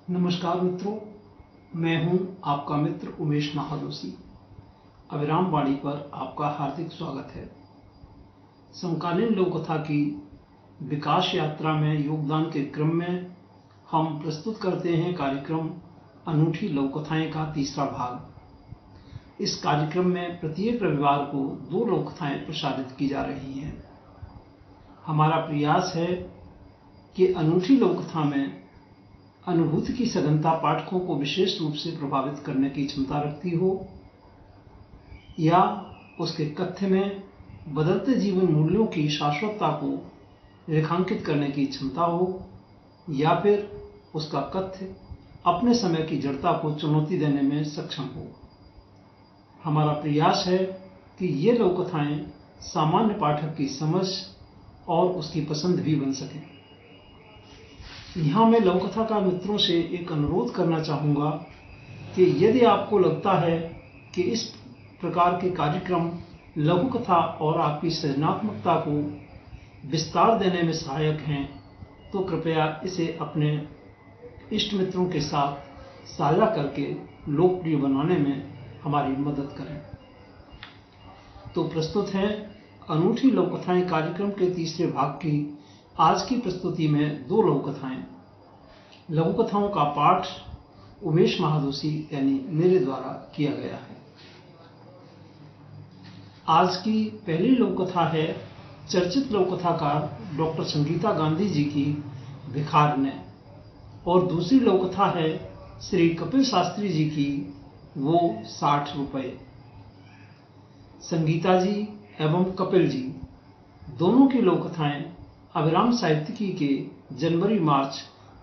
नमस्कार मित्रों, मैं हूं आपका मित्र उमेश महादोशी। अविराम वाणी पर आपका हार्दिक स्वागत है। समकालीन लोक कथा की विकास यात्रा में योगदान के क्रम में हम प्रस्तुत करते हैं कार्यक्रम अनूठी लोक कथाएं का तीसरा भाग। इस कार्यक्रम में प्रत्येक रविवार को 2 लोक कथाएं प्रसारित की जा रही हैं। हमारा प्रयास है कि अनूठी लोक कथा में अनुभूति की सघनता पाठकों को विशेष रूप से प्रभावित करने की क्षमता रखती हो, या उसके कथ्य में बदलते जीवन मूल्यों की शाश्वतता को रेखांकित करने की क्षमता हो, या फिर उसका कथ्य अपने समय की जड़ता को चुनौती देने में सक्षम हो। हमारा प्रयास है कि ये लोक कथाएं सामान्य पाठक की समझ और उसकी पसंद भी बन सकें। यहाँ मैं लघु कथा का मित्रों से एक अनुरोध करना चाहूँगा कि यदि आपको लगता है कि इस प्रकार के कार्यक्रम लघु कथा और आपकी सृजनात्मकता को विस्तार देने में सहायक हैं, तो कृपया इसे अपने इष्ट मित्रों के साथ साझा करके लोकप्रिय बनाने में हमारी मदद करें। तो प्रस्तुत है अनूठी लोक कथाएं कार्यक्रम के तीसरे भाग की आज की प्रस्तुति में 2 लघु कथाएं। लघु कथाओं का पाठ उमेश महादोशी यानी मेरे द्वारा किया गया है। आज की पहली लघु कथा है चर्चित लोक कथाकार डॉक्टर संगीता गांधी जी की भिखारने, और दूसरी लोक कथा है श्री कपिल शास्त्री जी की वो 60 रुपए। संगीता जी एवं कपिल जी दोनों की लोक कथाएं अभिराम साहित्यिकी के जनवरी-मार्च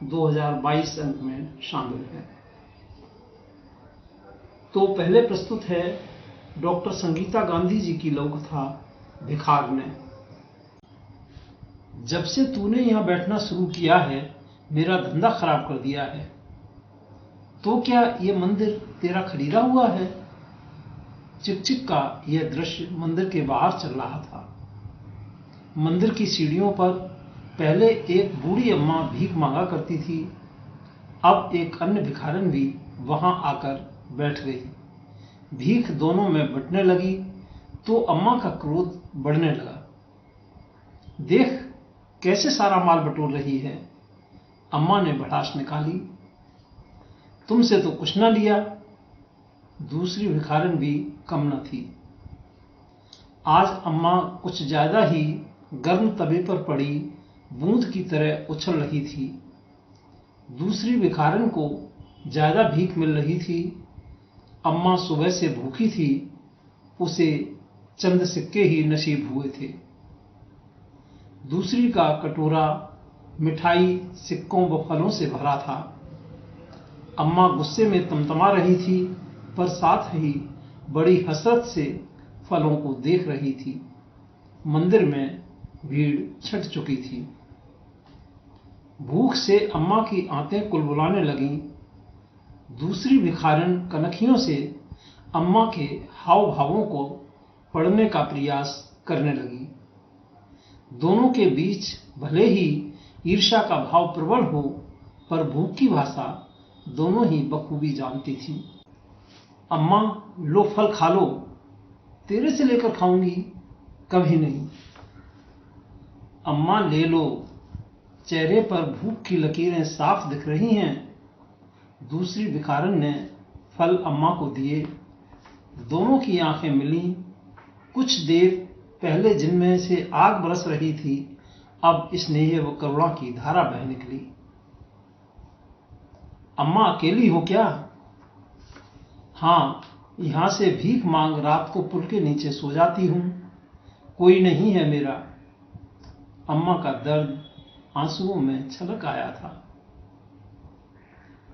2022 अंक में शामिल है। तो पहले प्रस्तुत है डॉक्टर संगीता गांधी जी की लोक कथा भिखारने। जब से तूने यहां बैठना शुरू किया है, मेरा धंधा खराब कर दिया है। तो क्या यह मंदिर तेरा खरीदा हुआ है? चिकचिक का यह दृश्य मंदिर के बाहर चल रहा था। मंदिर की सीढ़ियों पर पहले एक बूढ़ी अम्मा भीख मांगा करती थी, अब एक अन्य भिखारन भी वहां आकर बैठ गई। भीख दोनों में बंटने लगी तो अम्मा का क्रोध बढ़ने लगा। देख कैसे सारा माल बटोर रही है। अम्मा ने भड़ास निकाली। तुमसे तो कुछ न लिया। दूसरी भिखारन भी कम न थी। आज अम्मा कुछ ज्यादा ही गर्म तवे पर पड़ी बूंद की तरह उछल रही थी। दूसरी भिखारन को ज्यादा भीख मिल रही थी। अम्मा सुबह से भूखी थी, उसे चंद सिक्के ही नसीब हुए थे। दूसरी का कटोरा मिठाई, सिक्कों व फलों से भरा था। अम्मा गुस्से में तमतमा रही थी, पर साथ ही बड़ी हसरत से फलों को देख रही थी। मंदिर में भीड़ छट चुकी थी। भूख से अम्मा की आंतें कुलबुलाने लगीं। दूसरी भिखारन कनखियों से अम्मा के हाव भावों को पढ़ने का प्रयास करने लगी। दोनों के बीच भले ही ईर्ष्या का भाव प्रबल हो, पर भूख की भाषा दोनों ही बखूबी जानती थी। अम्मा, लो फल खा लो। तेरे से लेकर खाऊंगी? कभी नहीं। अम्मा, ले लो। चेहरे पर भूख की लकीरें साफ दिख रही हैं। दूसरी भिखारन ने फल अम्मा को दिए। दोनों की आंखें मिलीं। कुछ देर पहले जिनमें से आग बरस रही थी, अब स्नेह व करुणा की धारा बह निकली। अम्मा, अकेली हो क्या? हाँ, यहां से भीख मांग रात को पुल के नीचे सो जाती हूं। कोई नहीं है मेरा। अम्मा का दर्द आंसुओं में छलक आया था।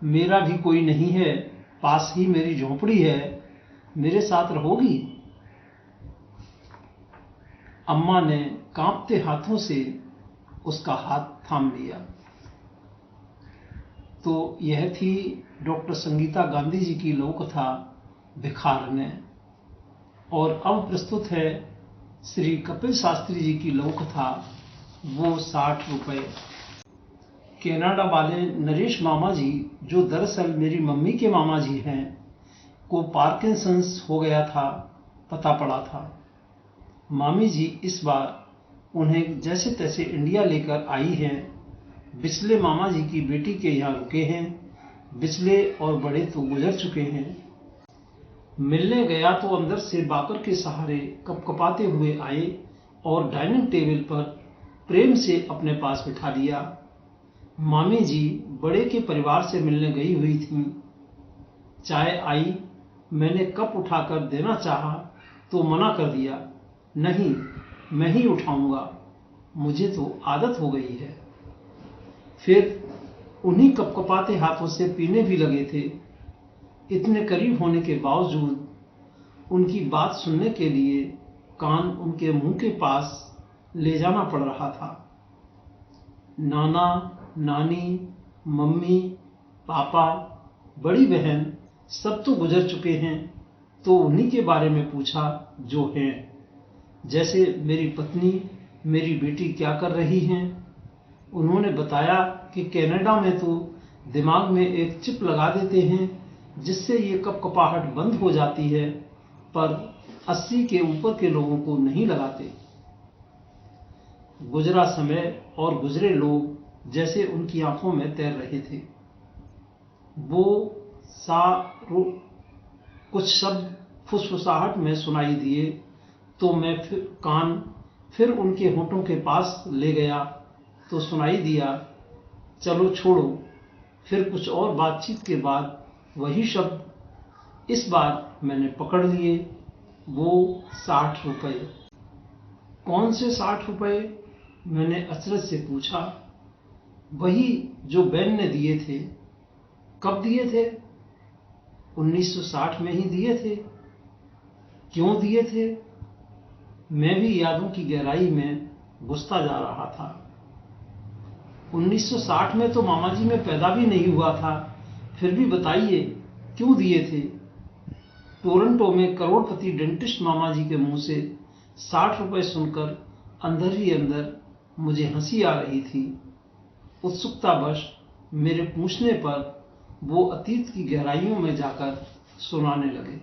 मेरा भी कोई नहीं है, पास ही मेरी झोंपड़ी है, मेरे साथ रहोगी? अम्मा ने कांपते हाथों से उसका हाथ थाम लिया। तो यह थी डॉक्टर संगीता गांधी जी की लोक कथा भिखारने। और अब प्रस्तुत है श्री कपिल शास्त्री जी की लोक कथा वो 60 रुपए। कनाडा वाले नरेश मामा जी, जो दरअसल मेरी मम्मी के मामा जी हैं, को पार्किंसंस हो गया था, पता पड़ा था। मामी जी इस बार उन्हें जैसे तैसे इंडिया लेकर आई हैं। बिचले मामा जी की बेटी के यहाँ रुके हैं। बिचले और बड़े तो गुजर चुके हैं। मिलने गया तो अंदर से बाकर के सहारे कपकपाते हुए आए और डाइनिंग टेबल पर प्रेम से अपने पास बिठा लिया। मामी जी बड़े के परिवार से मिलने गई हुई थीं। चाय आई। मैंने कप उठाकर देना चाहा तो मना कर दिया, नहीं, मैं ही उठाऊंगा, मुझे तो आदत हो गई है। फिर उन्हीं कपकपाते हाथों से पीने भी लगे थे। इतने करीब होने के बावजूद उनकी बात सुनने के लिए कान उनके मुंह के पास ले जाना पड़ रहा था। नाना, नानी, मम्मी, पापा, बड़ी बहन सब तो गुजर चुके हैं, तो उन्हीं के बारे में पूछा जो हैं। जैसे मेरी पत्नी, मेरी बेटी क्या कर रही हैं। उन्होंने बताया कि कनाडा में तो दिमाग में एक चिप लगा देते हैं जिससे ये कपकपाहट बंद हो जाती है, पर 80 के ऊपर के लोगों को नहीं लगाते। गुजरा समय और गुजरे लोग जैसे उनकी आंखों में तैर रहे थे। वो कुछ शब्द फुसफुसाहट में सुनाई दिए तो मैं फिर उनके होठों के पास ले गया तो सुनाई दिया, चलो छोड़ो। फिर कुछ और बातचीत के बाद वही शब्द इस बार मैंने पकड़ लिए, वो 60 रुपए। कौन से 60 रुपए? मैंने अचरज से पूछा। वही जो बेन ने दिए थे। कब दिए थे? 1960 में ही दिए थे। क्यों दिए थे? मैं भी यादों की गहराई में घुसता जा रहा था। 1960 में तो मामा जी में पैदा भी नहीं हुआ था, फिर भी बताइए क्यों दिए थे? टोरंटो में करोड़पति डेंटिस्ट मामा जी के मुंह से 60 रुपए सुनकर अंदर ही अंदर मुझे हंसी आ रही थी। उत्सुकतावश मेरे पूछने पर वो अतीत की गहराइयों में जाकर सुनाने लगे।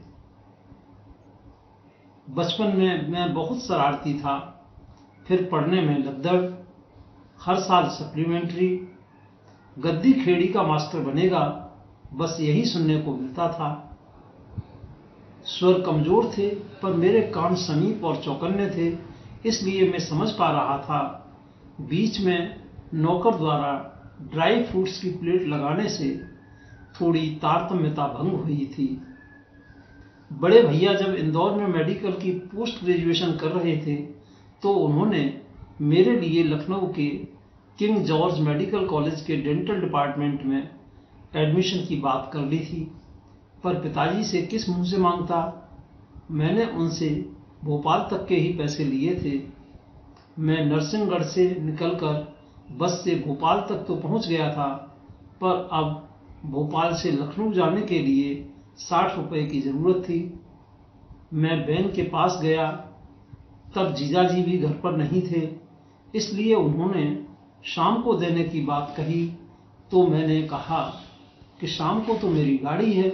बचपन में मैं बहुत शरारती था, फिर पढ़ने में लद्दड़, हर साल सप्लीमेंट्री, गद्दी खेड़ी का मास्टर बनेगा, बस यही सुनने को मिलता था। स्वर कमजोर थे पर मेरे कान समीप और चौकन्ने थे, इसलिए मैं समझ पा रहा था। बीच में नौकर द्वारा ड्राई फ्रूट्स की प्लेट लगाने से थोड़ी तारतम्यता भंग हुई थी। बड़े भैया जब इंदौर में मेडिकल की पोस्ट ग्रेजुएशन कर रहे थे तो उन्होंने मेरे लिए लखनऊ के किंग जॉर्ज मेडिकल कॉलेज के डेंटल डिपार्टमेंट में एडमिशन की बात कर ली थी, पर पिताजी से किस मुंह से मांगता। मैंने उनसे भोपाल तक के ही पैसे लिए थे। मैं नरसिंहगढ़ से निकलकर बस से भोपाल तक तो पहुंच गया था, पर अब भोपाल से लखनऊ जाने के लिए 60 रुपए की जरूरत थी। मैं बहन के पास गया, तब जीजाजी भी घर पर नहीं थे, इसलिए उन्होंने शाम को देने की बात कही तो मैंने कहा कि शाम को तो मेरी गाड़ी है।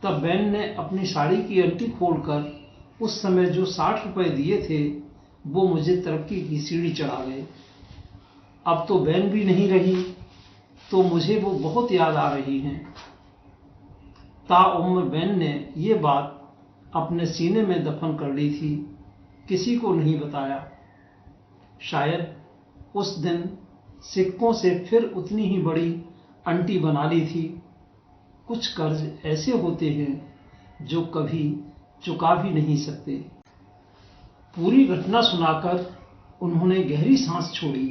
तब बहन ने अपनी साड़ी की अंटी खोलकर उस समय जो 60 रुपए दिए थे वो मुझे तरक्की की सीढ़ी चढ़ा गए। अब तो बहन भी नहीं रही तो मुझे वो बहुत याद आ रही हैं। ताउम्र बहन ने ये बात अपने सीने में दफन कर ली थी, किसी को नहीं बताया। शायद उस दिन सिक्कों से फिर उतनी ही बड़ी अंटी बना ली थी। कुछ कर्ज ऐसे होते हैं जो कभी चुका भी नहीं सकते। पूरी घटना सुनाकर उन्होंने गहरी सांस छोड़ी।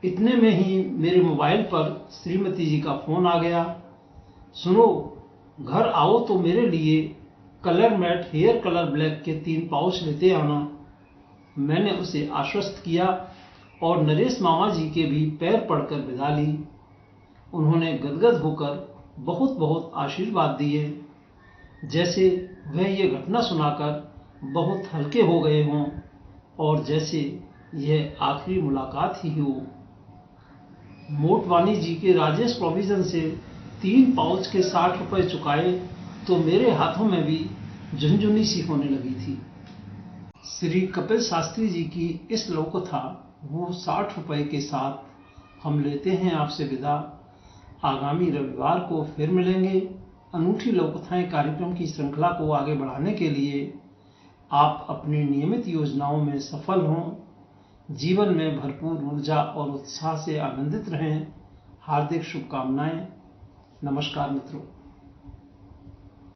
इतने में ही मेरे मोबाइल पर श्रीमती जी का फोन आ गया। सुनो, घर आओ तो मेरे लिए colour mate hair colour black के 3 पाउच लेते आना। मैंने उसे आश्वस्त किया और नरेश मामा जी के भी पैर पड़कर विदा ली। उन्होंने गदगद होकर बहुत बहुत आशीर्वाद दिए, जैसे वह ये घटना सुनाकर बहुत हल्के हो गए हों और जैसे यह आखिरी मुलाकात ही हो। मोटवानी जी के राजेश प्रोविजन से 3 पाउच के 60 रुपए चुकाए तो मेरे हाथों में भी झुनझुनी सी होने लगी थी। श्री कपिल शास्त्री जी की इस लोककथा वो 60 रुपए के साथ हम लेते हैं आपसे विदा। आगामी रविवार को फिर मिलेंगे। अनूठी लोककथाएं कार्यक्रम की श्रृंखला को आगे बढ़ाने के लिए आप अपनी नियमित योजनाओं में सफल हों, जीवन में भरपूर ऊर्जा और उत्साह से आनंदित रहें। हार्दिक शुभकामनाएं। नमस्कार मित्रों।